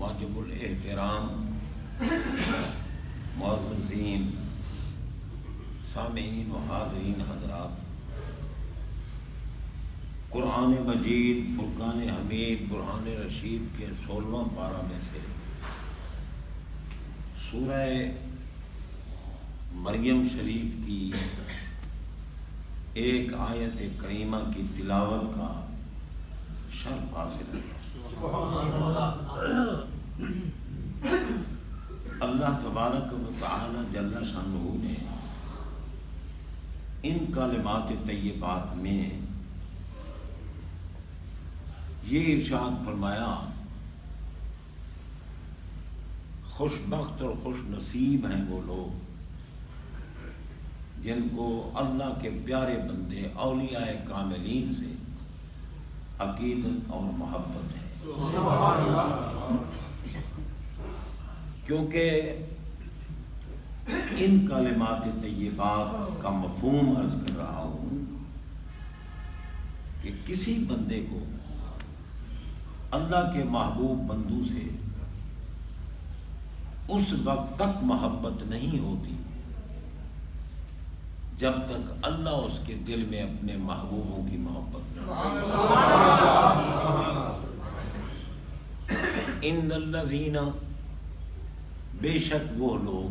واجب الاحترام معززین سامعین و حاضرین حضرات، قرآن مجید فرقان حمید برہان رشید کے 16واں پارہ میں سے سورہ مریم شریف کی ایک آیت کریمہ کی تلاوت کا شرف حاصل ہے۔ اللہ تبارک و تعالی جل شانہ نے ان کلمات طیبات میں یہ ارشاد فرمایا، خوش بخت اور خوش نصیب ہیں وہ لوگ جن کو اللہ کے پیارے بندے اولیاء کاملین سے عقیدت اور محبت ہے۔ کیونکہ ان کلمات طیبات کا مفہوم عرض کر رہا ہوں کہ کسی بندے کو اللہ کے محبوب بندوں سے اس وقت تک محبت نہیں ہوتی جب تک اللہ اس کے دل میں اپنے محبوبوں کی محبت نہ ان الذین، بے شک وہ لوگ،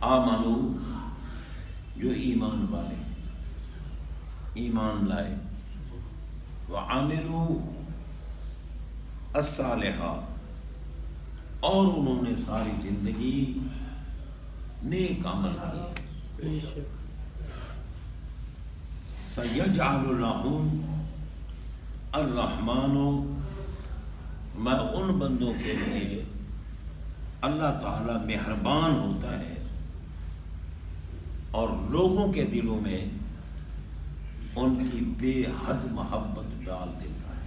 آمنو، جو ایمان والے ایمان لائے، وعملوا الصالحات، اور انہوں نے ساری زندگی نیک عمل کیے، سیجعل لہم الرحمن، میں ان بندوں کے لیے اللہ تعالی مہربان ہوتا ہے اور لوگوں کے دلوں میں ان کی بے حد محبت ڈال دیتا ہے۔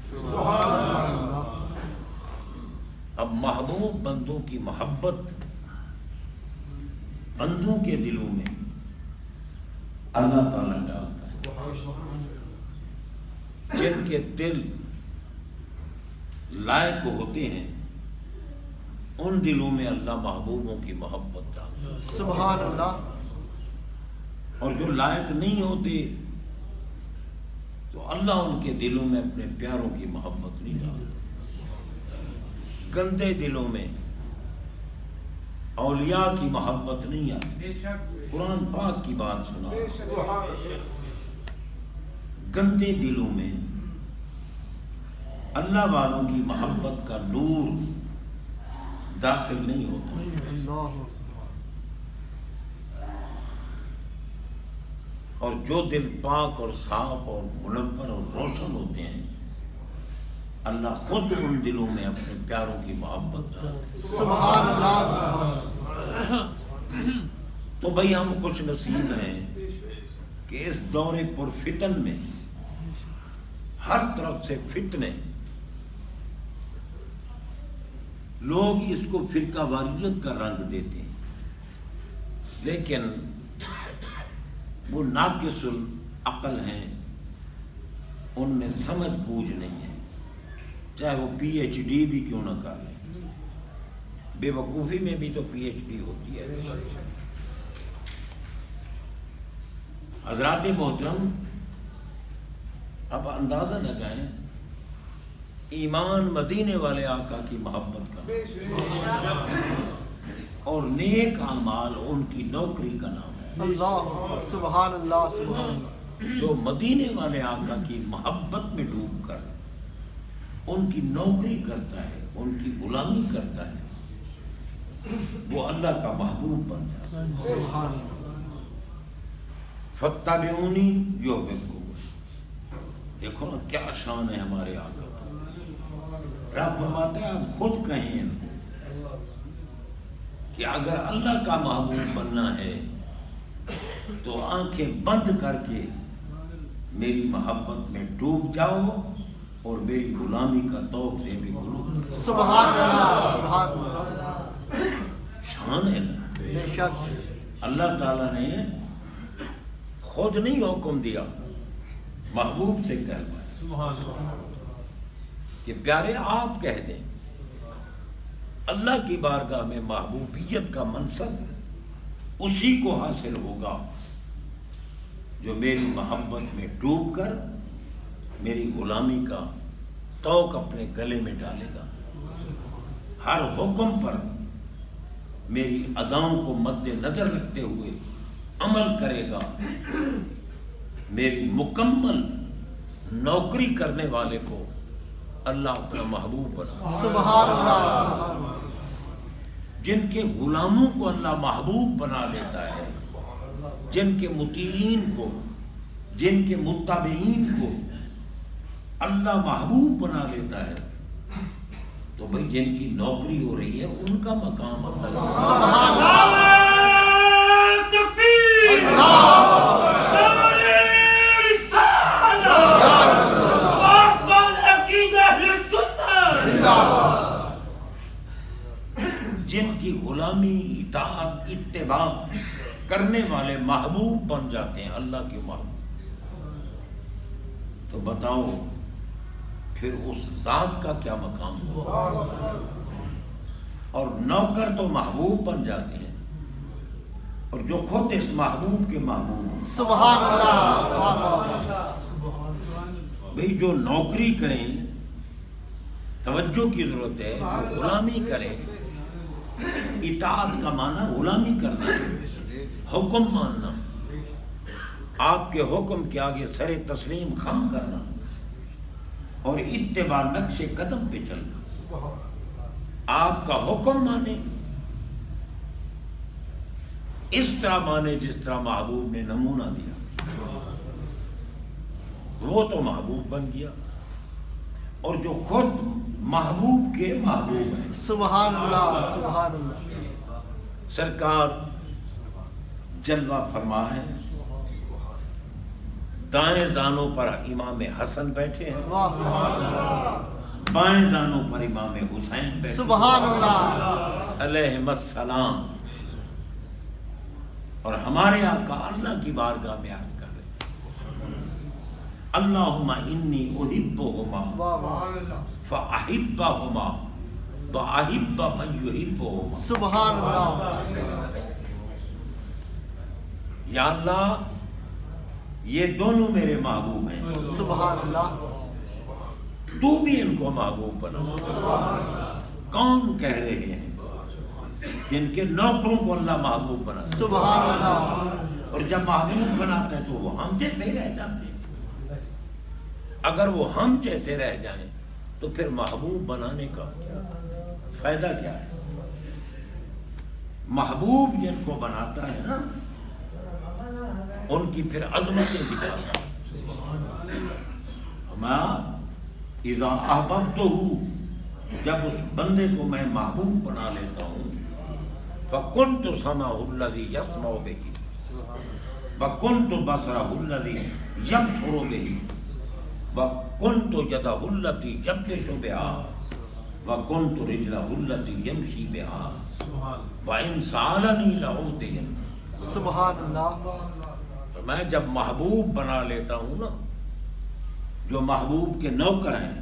اب محبوب بندوں کی محبت بندوں کے دلوں میں اللہ تعالی ڈالتا ہے۔ جن کے دل لائق ہوتے ہیں ان دلوں میں اللہ محبوبوں کی محبت ڈالتا ہے۔ سبحان اللہ۔ اور جو لائق نہیں ہوتے تو اللہ ان کے دلوں میں اپنے پیاروں کی محبت نہیں ڈالتا۔ گندے دلوں میں اولیاء کی محبت نہیں آتی۔ قرآن پاک کی بات سنا، گندے دلوں میں اللہ والوں کی محبت کا نور داخل نہیں ہوتا۔ اور جو دل پاک اور صاف اور منور اور روشن ہوتے ہیں اللہ خود ان دلوں میں اپنے پیاروں کی محبت ڈالتا ہے۔ سبحان اللہ۔ تو بھئی ہم خوش نصیب ہیں کہ اس دور پر فتن میں ہر طرف سے فتنے، لوگ اس کو فرقہ واریت کا رنگ دیتے ہیں، لیکن وہ ناقص العقل ہیں، ان میں سمجھ بوجھ نہیں ہے، چاہے وہ پی ایچ ڈی بھی کیوں نہ کر لیں، بے وقوفی میں بھی تو پی ایچ ڈی ہوتی ہے۔ حضرات محترم، اب اندازہ لگائیں ایمان مدینے والے آقا کی محبت کا اور نیک اعمال ان کی نوکری کا نام ہے۔ اللہ، سبحان اللہ، سبحان اللہ۔ جو مدینے والے آقا کی محبت میں ڈوب کر ان کی نوکری کرتا ہے، ان کی غلامی کرتا ہے، وہ اللہ کا محبوب بن جاتا ہے۔ سبحان اللہ۔ فاتبعونی یحببکم، دیکھو نا کیا شان ہے ہمارے آقا۔ رب فرماتے ہیں آپ خود کہیں ان کو کہ اگر اللہ کا محبوب بننا ہے تو آنکھیں بند کر کے میری محبت میں ڈوب جاؤ اور میری غلامی کا توق سے بھی غلو۔ سبحان اللہ، سبحان اللہ۔ شان ہے نا۔ بے شک اللہ تعالیٰ نے خود نہیں حکم دیا، محبوب سے کہلوایا کہ پیارے آپ کہہ دیں اللہ کی بارگاہ میں محبوبیت کا منصب اسی کو حاصل ہوگا جو میری محبت میں ڈوب کر میری غلامی کا توق اپنے گلے میں ڈالے گا، ہر حکم پر میری اداؤں کو مد نظر رکھتے ہوئے عمل کرے گا، میری مکمل نوکری کرنے والے کو اللہ اپنا محبوب بنا، سبحان اللہ، جن کے غلاموں کو اللہ محبوب بنا لیتا ہے، جن کے مطیعین کو، جن کے متابعین کو اللہ محبوب بنا لیتا ہے، تو بھئی جن کی نوکری ہو رہی ہے ان کا مقام اللہ جن کی غلامی، اطاعت، اتباع کرنے والے محبوب بن جاتے ہیں، اللہ کے محبوب، تو بتاؤ پھر اس ذات کا کیا مقام ہوگا؟ اور نوکر تو محبوب بن جاتے ہیں، اور جو خود اس محبوب کے محبوب ہیں، سبحان اللہ، بھئی جو نوکری کریں، توجہ کی ضرورت ہے، جو غلامی کریں، اطاعت کا معنی غلامی کرنا، حکم ماننا، آپ کے حکم کے آگے سر تسلیم خم کرنا، اور اتباع نقش قدم پہ چلنا، آپ کا حکم مانے، اس طرح مانے جس طرح محبوب نے نمونہ دیا، وہ تو محبوب بن گیا، اور جو خود محبوب کے محبوب ہیں، سبحان اللہ، سبحان اللہ، سرکار جلوہ فرما ہے، دائیں زانوں پر امام حسن بیٹھے ہیں، بائیں زانوں پر امام حسین بیٹھے، سبحان اللہ، علیہم السلام، اور ہمارے آقا اللہ کی بارگاہ میں عرض کر رہے ہیں، اللہم انی احبہما فاحبہما واحب من یحبہما، سبحان اللہ، یا اللہ یہ دونوں میرے محبوب ہیں، سبحان اللہ، تو بھی ان کو محبوب بنا۔ کون کہہ رہے ہیں؟ جن کے نوکروں کو اللہ محبوب بنا، سبحان اللہ، اور جب محبوب بناتا ہے تو وہ ہم جیسے ہی رہ جاتے ہیں۔ اگر وہ ہم جیسے رہ جائیں تو پھر محبوب بنانے کا فائدہ کیا ہے؟ محبوب جن کو بناتا ہے نا، ان کی پھر عظمتیں دکھاتا ہے۔ میں اذا احببتہ، جب اس بندے کو میں محبوب بنا لیتا ہوں، فَكُنْتُ سَمْعَهُ الَّذِي يَسْمَعُ بِهِ وَكُنْتُ بَصَرَهُ الَّذِي يَبْصُرُ بِهِ وَكُنْتُ يَدَهُ الَّتِي يَبْطِشُ بِهَا وَكُنْتُ رِجْلَهُ الَّتِي يَمْشِي بِهَا وَإِنْ سَأَلَنِي لَأُعْطِيَنَّهُ۔ سبحان اللہ، میں جب محبوب بنا لیتا ہوں نا، جو محبوب کے نوکر ہیں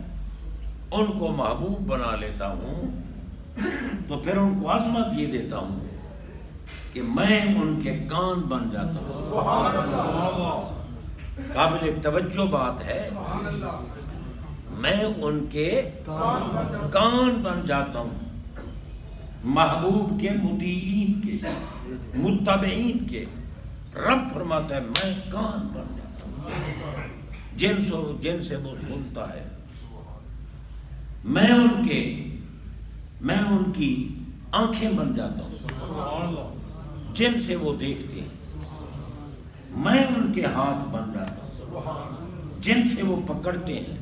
ان کو محبوب بنا لیتا ہوں، تو پھر ان کو عظمت یہ دیتا ہوں کہ میں ان کے کان بن جاتا ہوں۔ قابل توجہ بات ہے، میں ان کے کان بن جاتا ہوں، محبوب کے مطیعین کے، متبعین کے۔ رب فرماتا ہے میں کان بن جاتا ہوں، جن سے وہ سنتا ہے، میں ان کی آنکھیں بن جاتا ہوں، جن سے وہ دیکھتے ہیں، میں ان کے ہاتھ بن جاتا ہوں، جن سے وہ پکڑتے ہیں،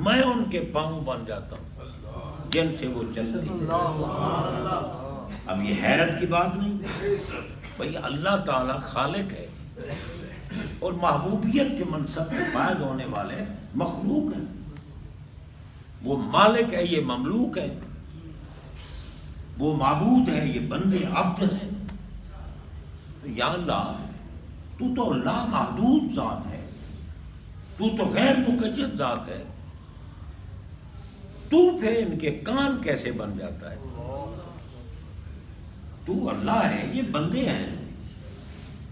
میں ان کے پاؤں بن جاتا ہوں، جن سے وہ چلتے ہیں۔ اب یہ حیرت کی بات نہیں، بھئی اللہ تعالیٰ خالق ہے اور محبوبیت کے منصب میں فائز ہونے والے مخلوق ہیں، وہ مالک ہے، یہ مملوک ہے، وہ معبود ہے، یہ بندے عبد ہیں۔ تو یا اللہ تو لامحدود ذات ہے، تو غیر مقید ذات ہے، تو پھر ان کے کان کیسے بن جاتا ہے؟ تو اللہ ہے، یہ بندے ہیں،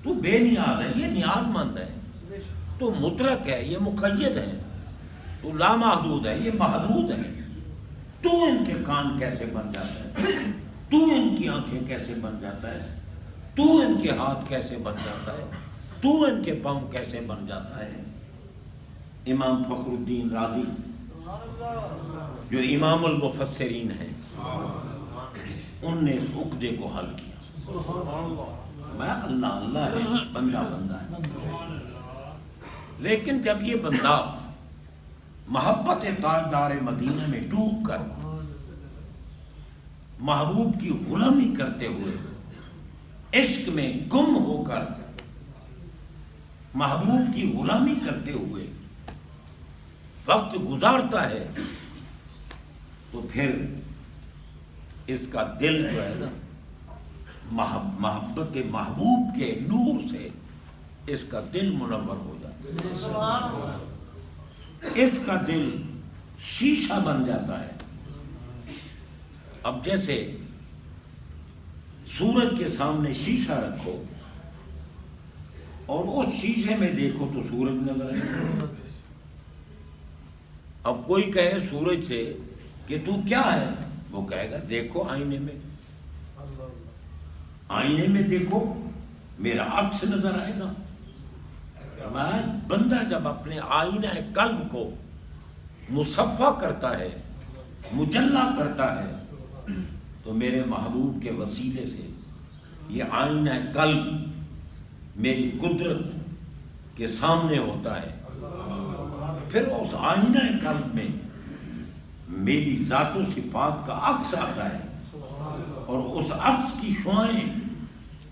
تو بے نیاز ہے، یہ نیاز مند ہے، تو مطلق ہے، یہ مقید ہے، تو لامحدود ہے، یہ محدود ہے، تو ان کے کان کیسے بن جاتا ہے؟ تو ان کی آنکھیں کیسے بن جاتا ہے؟ تو ان کے ہاتھ کیسے بن جاتا ہے؟ تو ان کے پاؤں کیسے بن جاتا ہے؟ امام فخر الدین رازی جو امام المفسرین ہیں، ان نے اس عقدے کو حل کیا۔ میں اللہ اللہ ہے، بندہ بندہ ہے، لیکن جب یہ بندہ محبت تاجدار مدینہ میں ڈوب کر محبوب کی غلامی کرتے ہوئے، عشق میں گم ہو کر محبوب کی غلامی کرتے ہوئے وقت گزارتا ہے، تو پھر اس کا دل جو ہے نا محبت محبوب کے نور سے اس کا دل منور ہو جاتا ہے، اس کا دل شیشہ بن جاتا ہے۔ اب جیسے سورج کے سامنے شیشہ رکھو اور اس شیشے میں دیکھو تو سورج نظر آئے۔ اب کوئی کہے سورج سے کہ تو کیا ہے، وہ کہے گا دیکھو آئینے میں، آئینے میں دیکھو میرا عکس نظر آئے گا۔ بندہ جب اپنے آئینہ قلب کو مصفح کرتا ہے، مجلہ کرتا ہے، تو میرے محبوب کے وسیلے سے یہ آئینہ قلب میری قدرت کے سامنے ہوتا ہے، پھر اس آئینہ قلب میں میری ذات و صفات کا عکس آتا ہے، اور اس عکس کی شعائیں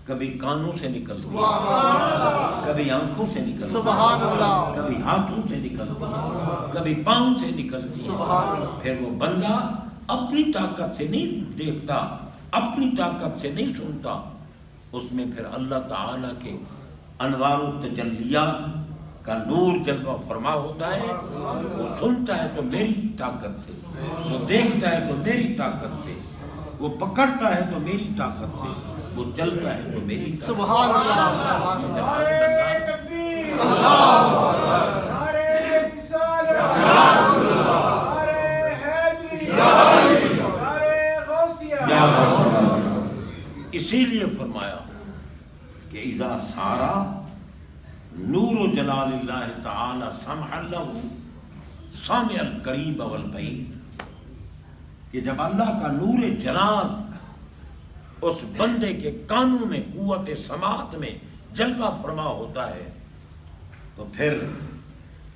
کبھی کانوں سے نکلتی ہیں، کبھی آنکھوں سے نکلتی ہیں، سبحان اللہ، کبھی ہاتھوں سے نکلتی ہیں، کبھی پاؤں سے نکلتی ہیں۔ پھر وہ بندہ اپنی طاقت سے نہیں دیکھتا، اپنی طاقت سے نہیں سنتا، اس میں پھر اللہ تعالیٰ کے انوار و تجلیات کا نور جلوہ فرما ہوتا ہے۔ وہ سنتا ہے تو میری طاقت سے، وہ دیکھتا ہے تو میری طاقت سے، وہ پکڑتا ہے تو میری طاقت سے، وہ چلتا ہے تو میری طاقت سے۔ سبحان اللہ، سبحان اللہ، نعرہ تکبیر، اللہ نعرہ رسالت، نعرہ حیدری، نعرہ غوثیہ۔ اسی لیے فرمایا کہ اذا سارا نور و جلال اللہ تعالی سمع لہ سامع القریب والبعید، کہ جب اللہ کا نور جلال اس بندے کے کانوں میں قوت سماعت میں جلوہ فرما ہوتا ہے، تو پھر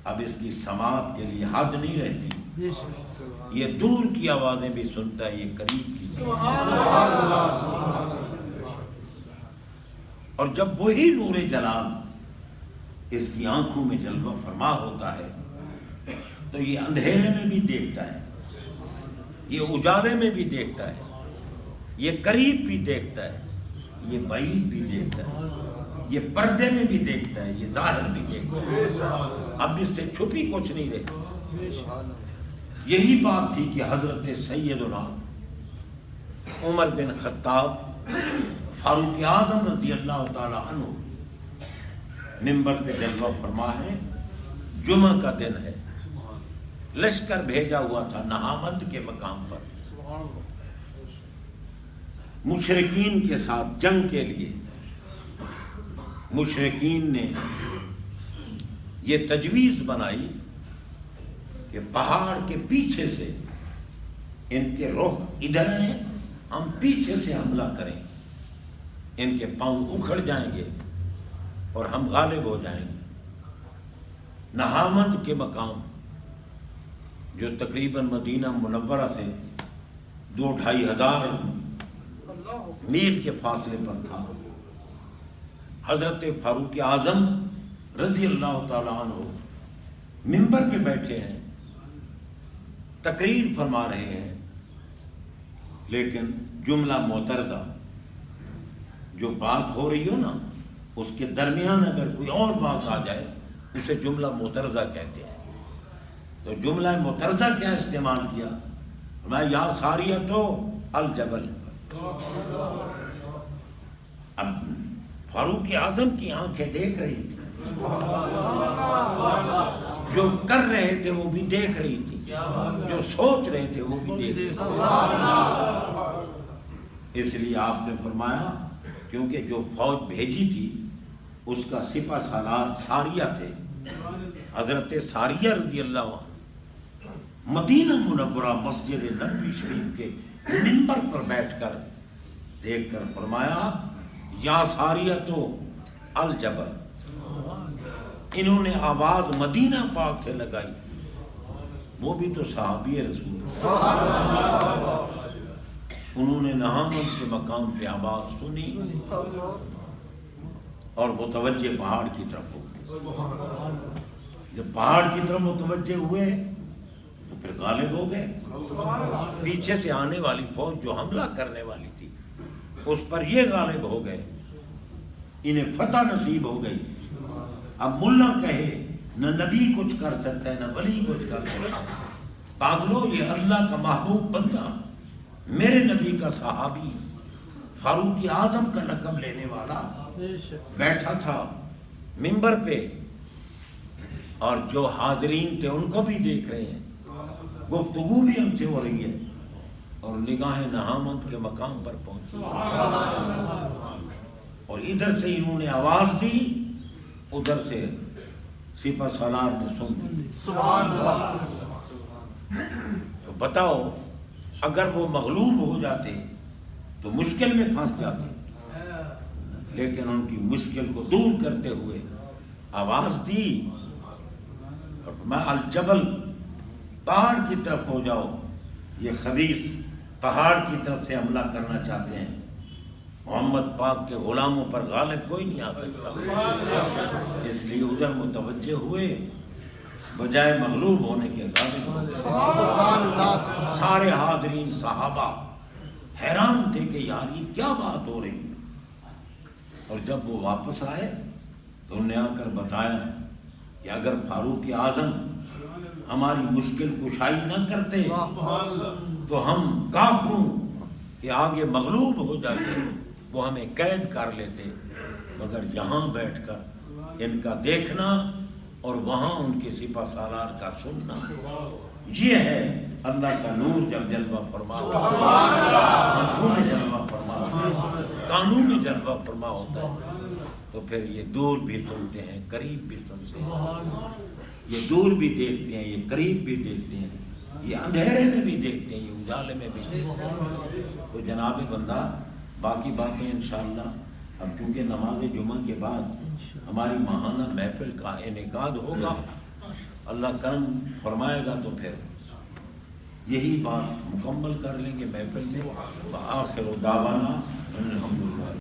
اب اس کی سماعت کے لیے حد نہیں رہتی، یہ دور کی آوازیں بھی سنتا ہے، یہ قریب کی۔ اور جب وہی نور جلال اس کی آنکھوں میں جلوہ فرما ہوتا ہے تو یہ اندھیرے میں بھی دیکھتا ہے، یہ اجالے میں بھی دیکھتا ہے، یہ قریب بھی دیکھتا ہے، یہ بعید بھی دیکھتا ہے، یہ پردے میں بھی دیکھتا ہے، یہ ظاہر بھی دیکھتا ہے، اب اس سے چھپی کچھ نہیں رہتی۔ یہی بات تھی کہ حضرت سیدنا عمر بن خطاب فاروق اعظم رضی اللہ تعالی عنہ منبر پہ جلوہ فرما ہے، جمعہ کا دن ہے، لشکر بھیجا ہوا تھا نہامند کے مقام پر مشرکین کے ساتھ جنگ کے لیے۔ مشرکین نے یہ تجویز بنائی کہ پہاڑ کے پیچھے سے ان کے رخ ادھر ہیں، ہم پیچھے سے حملہ کریں، ان کے پاؤں اکھڑ جائیں گے اور ہم غالب ہو جائیں گے۔ نہامند کے مقام جو تقریباً مدینہ منورہ سے 2-2.5 ہزار میل کے فاصلے پر تھا، حضرت فاروق اعظم رضی اللہ تعالیٰ عنہ منبر پہ بیٹھے ہیں، تقریر فرما رہے ہیں، لیکن جملہ معترضہ جو بات ہو رہی ہو نا اس کے درمیان اگر کوئی اور بات آ جائے اسے جملہ معترضہ کہتے ہیں۔ تو جملہ معترضہ کیا استعمال کیا میں یا ساریتو الجبل. اب فاروق اعظم کی آنکھیں دیکھ رہی تھی، جو کر رہے تھے وہ بھی دیکھ رہی تھی، جو سوچ رہے تھے وہ بھی دیکھ رہے تھے. اس لیے آپ نے فرمایا کیونکہ جو فوج بھیجی تھی اس کا سپہ سالار ساریہ تھے. حضرت ساریہ رضی اللہ عنہ مدینہ منورہ مسجد نبوی شریف کے منبر پر بیٹھ کر دیکھ کر فرمایا یا ساریہ تو الجبل. انہوں نے آواز مدینہ پاک سے لگائی، وہ بھی تو صحابی رسول، انہوں نے نہامت کے مقام پہ آواز سنی اور متوجہ پہاڑ کی طرف ہو گئے. جب پہاڑ کی طرف متوجہ ہوئے تو پھر غالب ہو گئے. پیچھے سے آنے والی فوج جو حملہ کرنے والی تھی اس پر یہ غالب ہو گئے، انہیں فتح نصیب ہو گئی. اب ملا کہے نہ نبی کچھ کر سکتا ہے نہ ولی کچھ کر سکتا ہے. پاگلو، یہ اللہ کا محبوب بندہ، میرے نبی کا صحابی، فاروق اعظم کا لقب لینے والا بیٹھا تھا منبر پہ، اور جو حاضرین تھے ان کو بھی دیکھ رہے ہیں، گفتگو بھی ہم سے ہو رہی ہے، اور نگاہیں نہامت کے مقام پر پہنچی، اور ادھر سے انہوں نے آواز دی، ادھر سے سپہ سالار نے سن دی. تو بتاؤ اگر وہ مغلوب ہو جاتے تو مشکل میں پھنس جاتے، لیکن ان کی مشکل کو دور کرتے ہوئے آواز دی اور میں الجبل، پہاڑ کی طرف ہو جاؤ. یہ خبیث پہاڑ کی طرف سے حملہ کرنا چاہتے ہیں، محمد پاک کے غلاموں پر غالب کوئی نہیں آ سکتا. اس لیے ادھر متوجہ ہوئے، بجائے مغلوب ہونے کے غالب ہوئے. سارے حاضرین صحابہ حیران تھے کہ یار یہ کیا بات ہو رہی ہے. اور جب وہ واپس آئے تو انہوں نے آ کر بتایا کہ اگر فاروق اعظم ہماری مشکل کشائی نہ کرتے تو ہم کافروں کے آگے مغلوب ہو جاتے، وہ ہمیں قید کر لیتے. مگر یہاں بیٹھ کر ان کا دیکھنا اور وہاں ان کے سپہ سالار کا سننا، یہ ہے اللہ کا نور جب جلوہ فرما، آنکھوں میں جلوہ فرما، کانوں میں جلوہ فرما ہوتا ہے تو پھر یہ دور بھی سنتے ہیں، قریب بھی سنتے ہیں. یہ دور بھی دیکھتے ہیں، یہ قریب بھی دیکھتے ہیں، یہ اندھیرے میں بھی دیکھتے ہیں، یہ اجالے میں بھی دیکھتے ہیں. تو جناب بندہ باقی باتیں انشاءاللہ اب چونکہ نماز جمعہ کے بعد ہماری ماہانہ محفل کا انعقاد ہوگا، اللہ کرم فرمائے گا تو پھر یہی بات مکمل کر لیں گے محفل میں. وآخر دعوانا الحمدللہ.